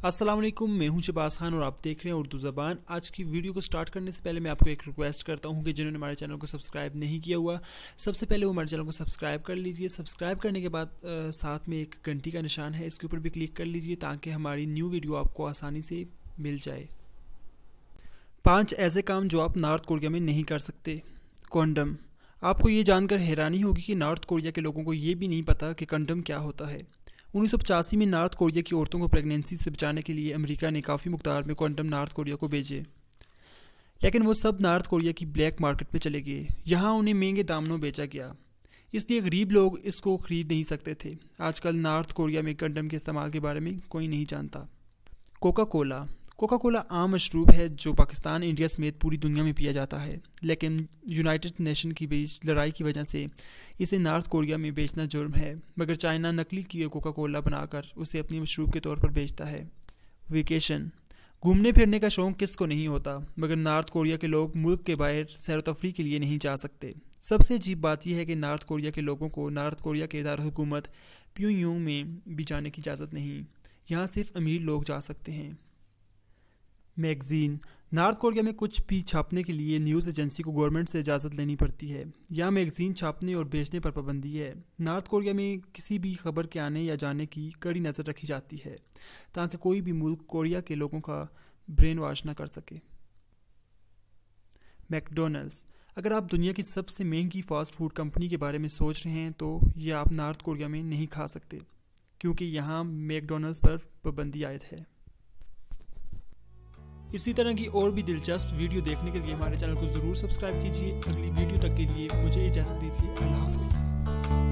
अस्सलाम वालेकुम, मैं हूं शहबाज खान और आप देख रहे हैं उर्दू ज़बान। आज की वीडियो को स्टार्ट करने से पहले मैं आपको एक रिक्वेस्ट करता हूं कि जिन्होंने हमारे चैनल को सब्सक्राइब नहीं किया हुआ, सबसे पहले वो हमारे चैनल को सब्सक्राइब कर लीजिए। सब्सक्राइब करने के बाद साथ में एक घंटी का निशान है, इसके ऊपर भी क्लिक कर लीजिए ताकि हमारी न्यू वीडियो आपको आसानी से मिल जाए। 5 ऐसे काम जो आप नॉर्थ कोरिया में नहीं कर सकते। कॉन्डम। आपको ये जानकर हैरानी होगी कि नॉर्थ कोरिया के लोगों को ये भी नहीं पता कि कंडम क्या होता है। 1985 में नॉर्थ कोरिया की औरतों को प्रेगनेंसी से बचाने के लिए अमेरिका ने काफ़ी मुकदार में कंडम नॉर्थ कोरिया को भेजे, लेकिन वो सब नॉर्थ कोरिया की ब्लैक मार्केट में चले गए। यहाँ उन्हें महंगे दामों बेचा गया, इसलिए गरीब लोग इसको खरीद नहीं सकते थे। आजकल नॉर्थ कोरिया में कंडम के इस्तेमाल के बारे में कोई नहीं जानता। Coca Cola. कोका कोला आम मशरूब है जो पाकिस्तान, इंडिया समेत पूरी दुनिया में पिया जाता है, लेकिन यूनाइटेड नेशन की बीच लड़ाई की वजह से इसे नॉर्थ कोरिया में बेचना जुर्म है। मगर चाइना नकली की कोका कोला बनाकर उसे अपनी मशरूब के तौर पर बेचता है। वेकेशन। घूमने फिरने का शौक़ किसको नहीं होता, मगर नॉर्थ कोरिया के लोग मुल्क के बाहर सैर तफरी के लिए नहीं जा सकते। सबसे अजीब बात यह है कि नॉर्थ कोरिया के लोगों को नॉर्थ कोरिया के दारुल-हुकूमत प्योंगयांग में भी जाने की इजाज़त नहीं। यहाँ सिर्फ अमीर लोग जा सकते हैं। मैगज़ीन। नॉर्थ कोरिया में कुछ भी छापने के लिए न्यूज़ एजेंसी को गवर्नमेंट से इजाज़त लेनी पड़ती है। यहाँ मैगज़ीन छापने और बेचने पर पाबंदी है। नॉर्थ कोरिया में किसी भी खबर के आने या जाने की कड़ी नज़र रखी जाती है ताकि कोई भी मुल्क कोरिया के लोगों का ब्रेन वॉश ना कर सके। मैकडोनल्ड्स। अगर आप दुनिया की सबसे महंगी फास्ट फूड कंपनी के बारे में सोच रहे हैं तो ये आप नॉर्थ कोरिया में नहीं खा सकते, क्योंकि यहाँ मैकडोनल्ड्स पर पाबंदी आयद है। इसी तरह की और भी दिलचस्प वीडियो देखने के लिए हमारे चैनल को ज़रूर सब्सक्राइब कीजिए। अगली वीडियो तक के लिए मुझे इजाज़त दीजिए। अल्लाह हाफ़िज़।